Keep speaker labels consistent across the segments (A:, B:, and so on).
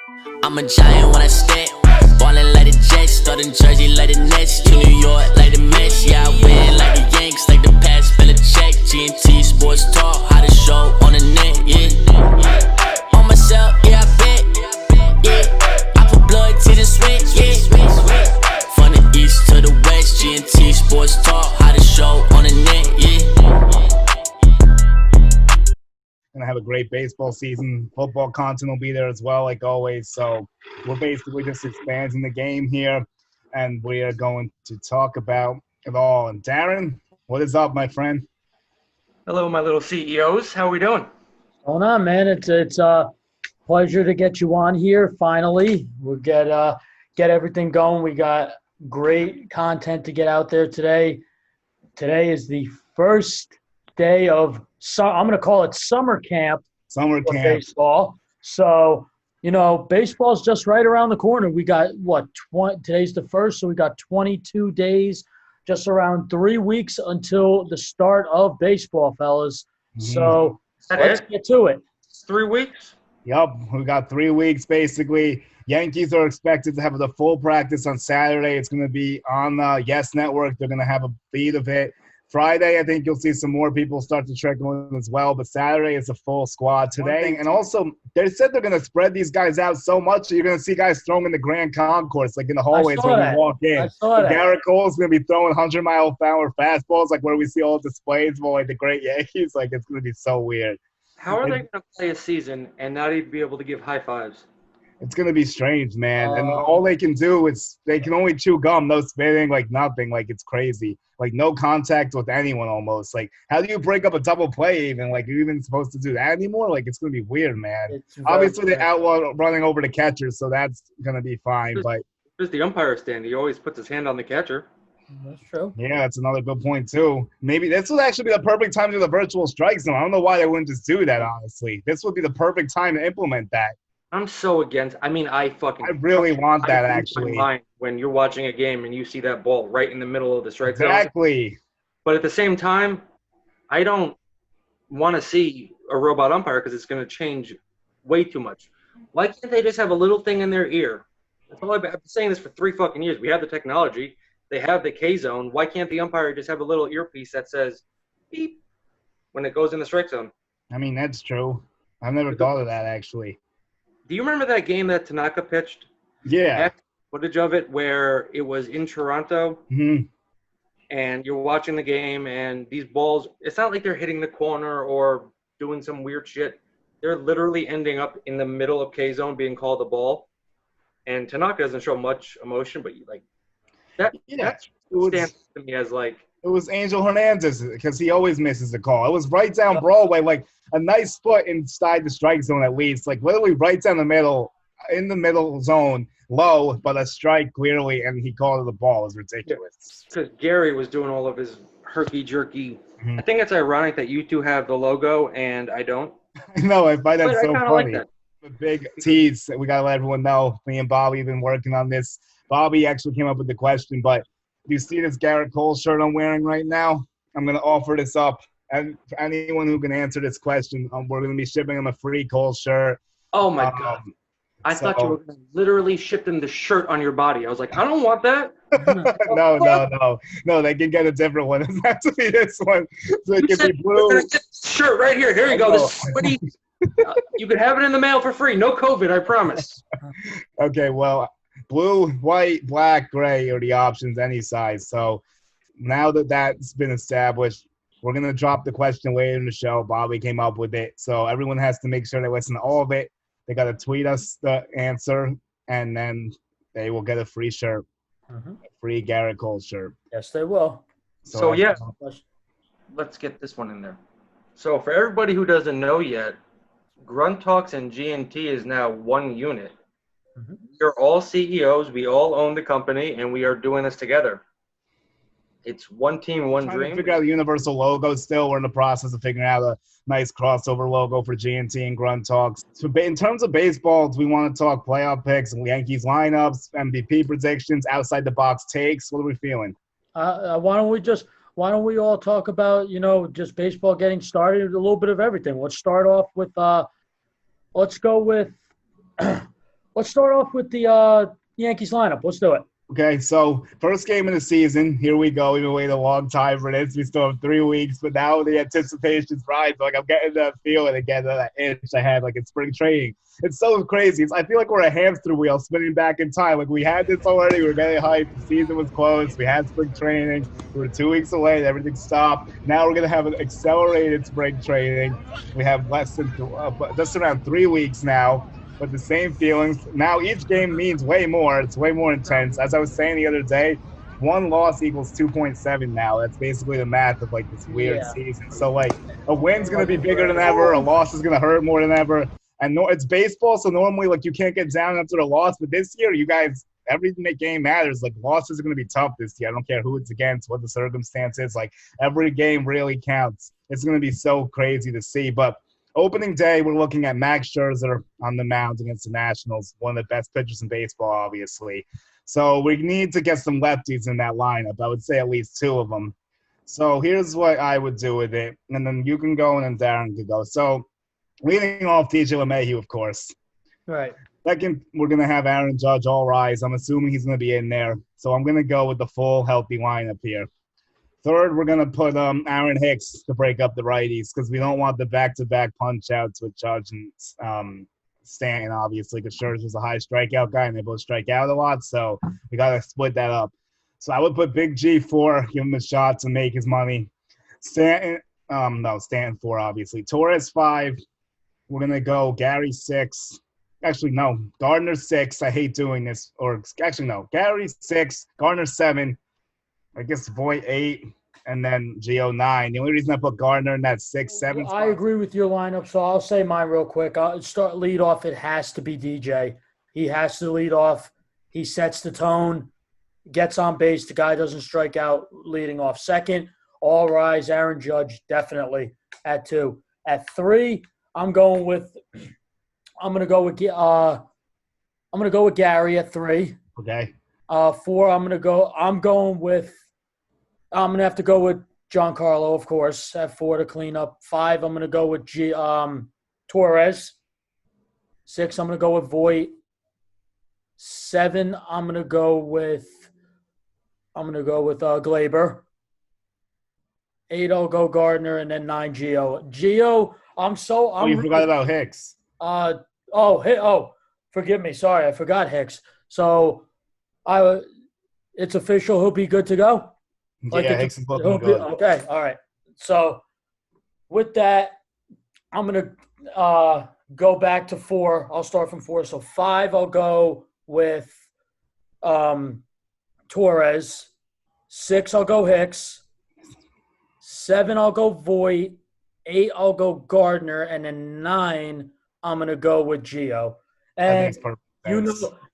A: I'm a giant when I step. Ballin' like the Jets, starting Jersey like the Nets, to New York like the Mets. Yeah, I win like the Yankees, like the Pats, fill a check. G&T Sports Talk, how to show on the net, yeah. On myself, yeah, I bet, yeah. I put blood, tears, and sweat, yeah. From the east to the west, G&T Sports Talk, how to show on the net, yeah.
B: Gonna have a great baseball season. Football content will be there as well, like always. So we're basically just expanding the game here, and we are going to talk about it all. And Darren, what is up, my friend?
C: Hello, my little CEOs. How are we doing?
D: Going on, man. It's a pleasure to get you on here. Finally, we'll get everything going. We got great content to get out there today. Today is the first day of I'm going to call it summer camp.
B: Summer
D: for
B: camp.
D: Baseball. So, baseball's just right around the corner. We got today's the 1st, so we got 22 days, just around 3 weeks until the start of baseball, fellas. So let's get to it.
C: 3 weeks?
B: Yup, we got 3 weeks basically. Yankees are expected to have the full practice on Saturday. It's going to be on Yes Network. They're going to have a feed of it. Friday, I think you'll see some more people start to trickle in as well. But Saturday is a full squad today. And also, they said they're going to spread these guys out so much that you're going to see guys throwing in the Grand Concourse, like in the hallways when you walk in.
D: I saw that.
B: Garrett Cole's going to be throwing 100-mile-per-hour fastballs, like where we see all displays of like the great Yankees. Like, it's going to be so weird.
C: How are they going to play a season and not even be able to give high fives?
B: It's going to be strange, man. And all they can do is they can only chew gum, no spitting, like nothing. Like, it's crazy. Like, no contact with anyone almost. Like, how do you break up a double play even? Like, you're even supposed to do that anymore? Like, it's going to be weird, man. Obviously, they outlaw running over the catchers, so that's going to be fine. But
C: there's the umpire stand. He always puts his hand on the catcher.
D: That's true.
B: Yeah, that's another good point, too. Maybe this would actually be the perfect time to do the virtual strike zone. I don't know why they wouldn't just do that, honestly. This would be the perfect time to implement that.
C: I'm so against. I mean, I
B: really want that, actually.
C: When you're watching a game and you see that ball right in the middle of the strike zone.
B: Exactly.
C: But at the same time, I don't want to see a robot umpire because it's going to change way too much. Why can't they just have a little thing in their ear? That's all I've been saying this for 3 fucking years. We have the technology. They have the K-zone. Why can't the umpire just have a little earpiece that says beep when it goes in the strike zone?
B: I mean, that's true. I've never thought of that, actually.
C: Do you remember that game that Tanaka pitched?
B: Yeah.
C: Footage of it where it was in Toronto, and you're watching the game, and these balls, it's not like they're hitting the corner or doing some weird shit. They're literally ending up in the middle of K-zone being called a ball. And Tanaka doesn't show much emotion, but that stands to me as like.
B: It was Angel Hernandez because he always misses the call. It was right down Broadway, like a nice foot inside the strike zone at least, like literally right down the middle, in the middle zone, low, but a strike clearly, and he called it the ball. It was ridiculous.
C: Because Gary was doing all of his herky-jerky. I think it's ironic that you two have the logo and I don't.
B: I know, I find that so funny.
C: Like that.
B: A big tease. We got to let everyone know. Me and Bobby have been working on this. Bobby actually came up with the question, but you see this Garrett Cole shirt I'm wearing right now? I'm going to offer this up. And for anyone who can answer this question, we're going to be shipping him a free Cole shirt.
C: Oh, my God. I thought you were going to literally ship them the shirt on your body. I was like, I don't want that.
B: No, they can get a different one. It doesn't have to be this one. So it can be blue.
C: Shirt right here. Here you go. This sweaty. You can have it in the mail for free. No COVID, I promise.
B: Okay, well, blue, white, black, gray are the options, any size. So now that that's been established, we're going to drop the question later in the show. Bobby came up with it. So everyone has to make sure they listen to all of it. They got to tweet us the answer, and then they will get a free shirt, a free Garrett Cole shirt.
D: Yes, they will.
C: So yeah, let's get this one in there. So for everybody who doesn't know yet, Grunt Talks and G&T is now one unit. We're all CEOs. We all own the company, and we are doing this together. It's one team, one dream.
B: To figure out the universal logo still. We're in the process of figuring out a nice crossover logo for G&T and Grunt Talks. So in terms of baseball, do we want to talk playoff picks, Yankees lineups, MVP predictions, outside the box takes? What are we feeling?
D: Why don't we all talk about, just baseball getting started, a little bit of everything. Let's start off with let's go with Let's start off with the Yankees lineup. Let's do it.
B: Okay, so first game of the season. Here we go. We've been waiting a long time for this. We still have 3 weeks, but now the anticipation's rising. Like I'm getting that feeling again, that itch I had like in spring training. It's so crazy. I feel like we're a hamster wheel spinning back in time. Like we had this already. We were getting hyped. The season was close. We had spring training. We were 2 weeks away. Everything stopped. Now we're gonna have an accelerated spring training. We have less than just around 3 weeks now. But the same feelings. Now each game means way more. It's way more intense. As I was saying the other day, 1 loss equals 2.7 now. That's basically the math of like this weird season. So like a win's gonna be bigger than ever. A loss is gonna hurt more than ever. And it's baseball, so normally like you can't get down after a loss. But this year, you guys, every game matters. Like losses are gonna be tough this year. I don't care who it's against, what the circumstances. Like every game really counts. It's gonna be so crazy to see. But opening day, we're looking at Max Scherzer on the mound against the Nationals, one of the best pitchers in baseball, obviously. So we need to get some lefties in that lineup. I would say at least 2 of them. So here's what I would do with it, and then you can go and then Darren can go. So leading off, DJ LeMahieu, of course.
D: Right.
B: Second, we're going to have Aaron Judge, all rise. I'm assuming he's going to be in there. So I'm going to go with the full healthy lineup here. Third, we're going to put Aaron Hicks to break up the righties because we don't want the back-to-back punch-outs with Judge and Stanton, obviously, because Scherzer's a high strikeout guy, and they both strike out a lot, so we got to split that up. So I would put Big G 4, give him a shot to make his money. Stanton 4, obviously. Torres 5. We're going to go Gary 6. Actually, no, Gardner 6. I hate doing this. Or actually, no, Gary 6, Gardner 7. I guess Voit 8, and then Gio 9. The only reason I put Gardner in that 6, 7 spot.
D: I agree with your lineup, so I'll say mine real quick. I'll start lead off. It has to be DJ. He has to lead off. He sets the tone, gets on base. The guy doesn't strike out leading off. Second, all rise. Aaron Judge definitely at 2. At 3, I'm going with Gary at 3.
B: Okay.
D: 4, I'm going to have to go with Giancarlo, of course, at 4 to clean up. 5, I'm going to go with Torres. 6, I'm going to go with Voit. 7, I'm going to go with Glaber. 8, I'll go Gardner, and then 9, Gio.
B: You forgot about Hicks.
D: Forgive me. Sorry, I forgot Hicks. So, it's official. He'll be good to go.
B: Hicks is looking good.
D: Okay, all right. So, with that, I'm going to go back to 4. I'll start from 4. So, 5, I'll go with Torres. 6, I'll go Hicks. 7, I'll go Voit. 8, I'll go Gardner. And then 9, I'm going to go with Gio. And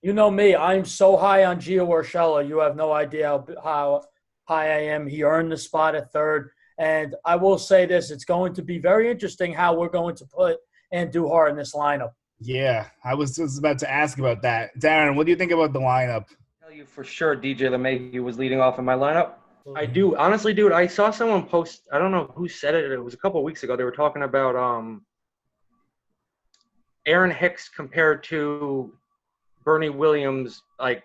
D: you know me. I'm so high on Gio Urshela. You have no idea how high I am. He earned the spot at 3rd. And I will say this. It's going to be very interesting how we're going to put Andujar in this lineup.
B: Yeah, I was just about to ask about that. Darren, what do you think about the lineup?
C: I'll tell you for sure DJ LeMahieu was leading off in my lineup. I do. Honestly, dude, I saw someone post – I don't know who said it. It was a couple of weeks ago. They were talking about Aaron Hicks compared to Bernie Williams, like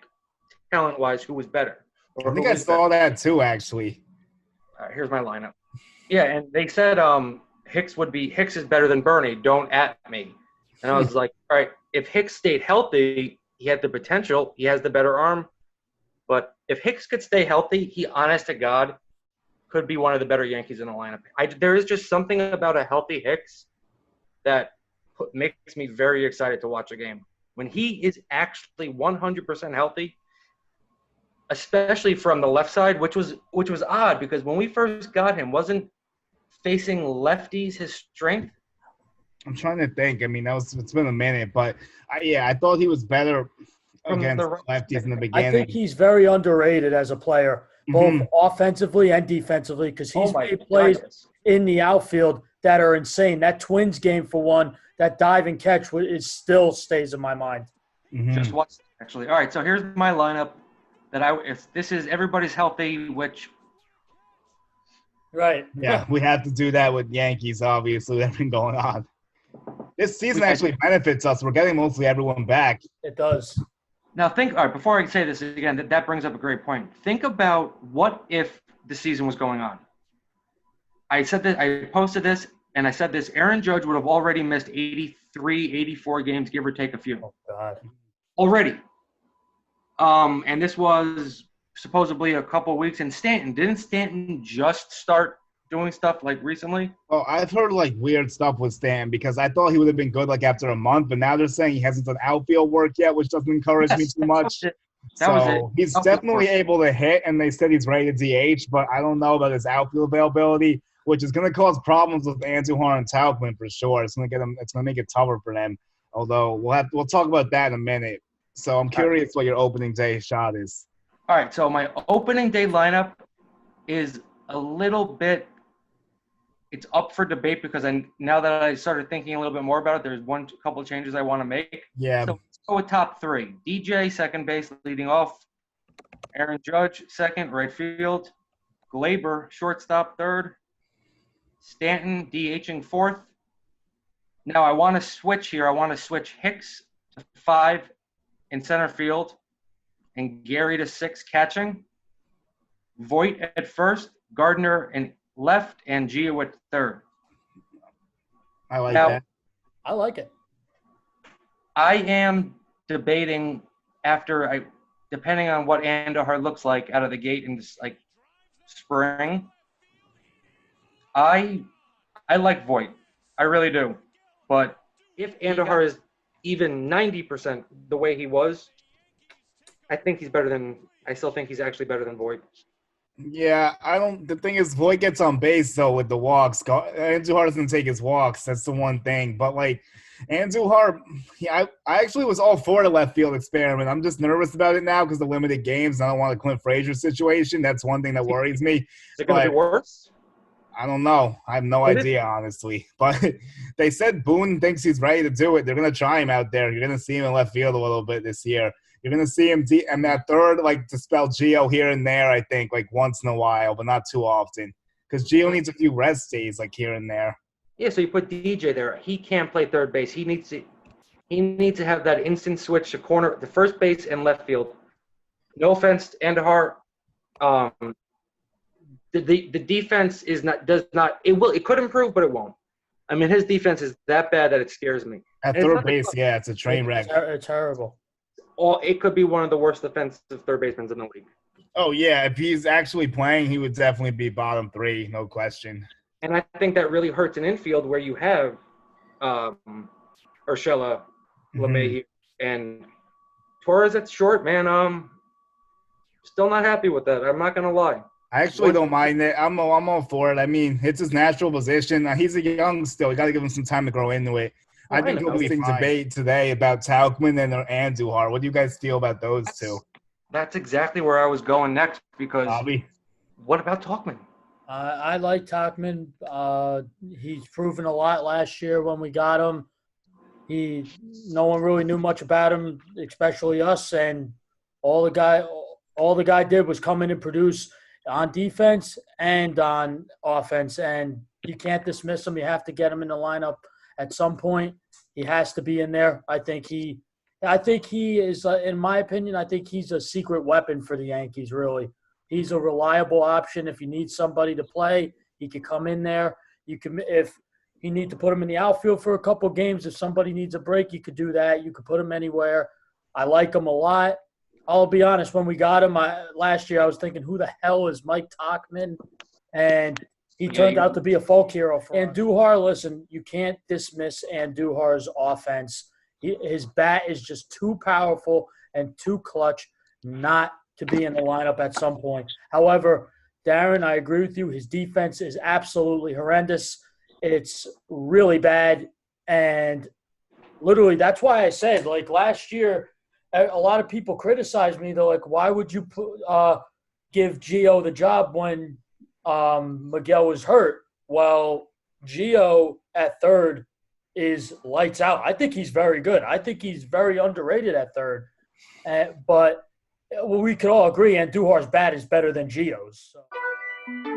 C: talent-wise, who was better.
B: I think I saw that too, actually.
C: Here's my lineup. Yeah, and they said Hicks is better than Bernie. Don't at me. And I was like, all right, if Hicks stayed healthy, he had the potential. He has the better arm. But if Hicks could stay healthy, he, honest to God, could be one of the better Yankees in the lineup. There is just something about a healthy Hicks that makes me very excited to watch a game. When he is actually 100% healthy, especially from the left side, which was odd because when we first got him, wasn't facing lefties his strength?
B: I'm trying to think. I mean, it's been a minute, but I thought he was better against lefties in the beginning.
D: I think he's very underrated as a player, both offensively and defensively, because he's made plays in the outfield that are insane. That Twins game, for one, that dive and catch, it still stays in my mind.
C: Just watch, actually. All right, so here's my lineup. If this is everybody's healthy, which
D: right,
B: yeah, we have to do that with Yankees. Obviously, that's been going on. This season actually benefits us. We're getting mostly everyone back.
D: It does.
C: Now all right, before I say this again, that brings up a great point. Think about what if the season was going on. I posted this, and I said this, Aaron Judge would have already missed 83, 84 games, give or take a few.
D: Oh, God.
C: Already. And this was supposedly a couple of weeks in Stanton. Didn't Stanton just start doing stuff like recently?
B: Oh, I've heard like weird stuff with Stanton because I thought he would have been good like after a month, but now they're saying he hasn't done outfield work yet, which doesn't encourage me too much. He's definitely able to hit, and they said he's ready to DH, but I don't know about his outfield availability, which is going to cause problems with Andujar and Tauchman for sure. It's going to make it tougher for them. Although we'll talk about that in a minute. So I'm curious what your opening day shot is.
C: All right, so my opening day lineup is a little bit. It's up for debate because now that I started thinking a little bit more about it, there's a couple of changes I want to make.
B: Yeah.
C: So let's go with top three. DJ, second base, leading off. Aaron Judge, second, right field. Glaber, shortstop, third. Stanton, DHing fourth. Now I want to switch here. I want to switch Hicks to 5 in center field and Gary to 6 catching. Voit at first, Gardner in left, and Gio at third.
B: I like that.
D: I like it.
C: I am debating depending on what Andujar looks like out of the gate in this like spring. I like Voit. I really do. But if Andujar is even 90% the way he was, I still think he's actually better than Voit.
B: Yeah, the thing is, Voit gets on base, though, with the walks. Andujar doesn't take his walks. That's the one thing. But, like, Andujar, I actually was all for the left field experiment. I'm just nervous about it now because of the limited games. I don't want a Clint Frazier situation. That's one thing that worries me.
C: Is it going to be worse?
B: I don't know. I have no idea, honestly. But they said Boone thinks he's ready to do it. They're going to try him out there. You're going to see him in left field a little bit this year. You're going to see him and that third, like, to spell Gio here and there, I think, like, once in a while, but not too often. Because Gio needs a few rest days, like, here and there.
C: Yeah, so you put DJ there. He can't play third base. He needs to have that instant switch to corner, the first base and left field. No offense to Andujar. The defense it could improve, but it won't. I mean, his defense is that bad that it scares me.
B: At third base, it's a train wreck.
D: It's terrible.
C: It could be one of the worst defensive third basemen in the league.
B: Oh, yeah. If he's actually playing, he would definitely be bottom 3, no question.
C: And I think that really hurts an infield where you have Urshela, LeMahieu, and Torres at short, man. Still not happy with that. I'm not going to lie.
B: I actually don't mind it. I'm all for it. I mean, it's his natural position. He's a young still. You got to give him some time to grow into it. I think he'll be debate today about Tauchman and Andujar. What do you guys feel about those two?
C: That's exactly where I was going next because
B: Bobby?
C: What about Tauchman?
D: I like Tauchman. He's proven a lot last year when we got him. No one really knew much about him, especially us, and all the guy did was come in and produce on defense and on offense, and you can't dismiss him. You have to get him in the lineup at some point. He has to be in there. I think he is, in my opinion, I think he's a secret weapon for the Yankees, really. He's a reliable option. If you need somebody to play, he could come in there. If you need to put him in the outfield for a couple games, if somebody needs a break, you could do that. You could put him anywhere. I like him a lot. I'll be honest, when we got him last year, I was thinking, who the hell is Mike Tauchman? And he turned out to be a folk hero for us. Andujar, listen, you can't dismiss Andujar's offense. His bat is just too powerful and too clutch not to be in the lineup at some point. However, Darren, I agree with you. His defense is absolutely horrendous. It's really bad. And literally, that's why I said, like, last year, a lot of people criticized me. They're like, why would you give Gio the job when Miguel was hurt? Well, Gio at third is lights out. I think he's very good. I think he's very underrated at third. But we could all agree Andujar's bat is better than Gio's. So.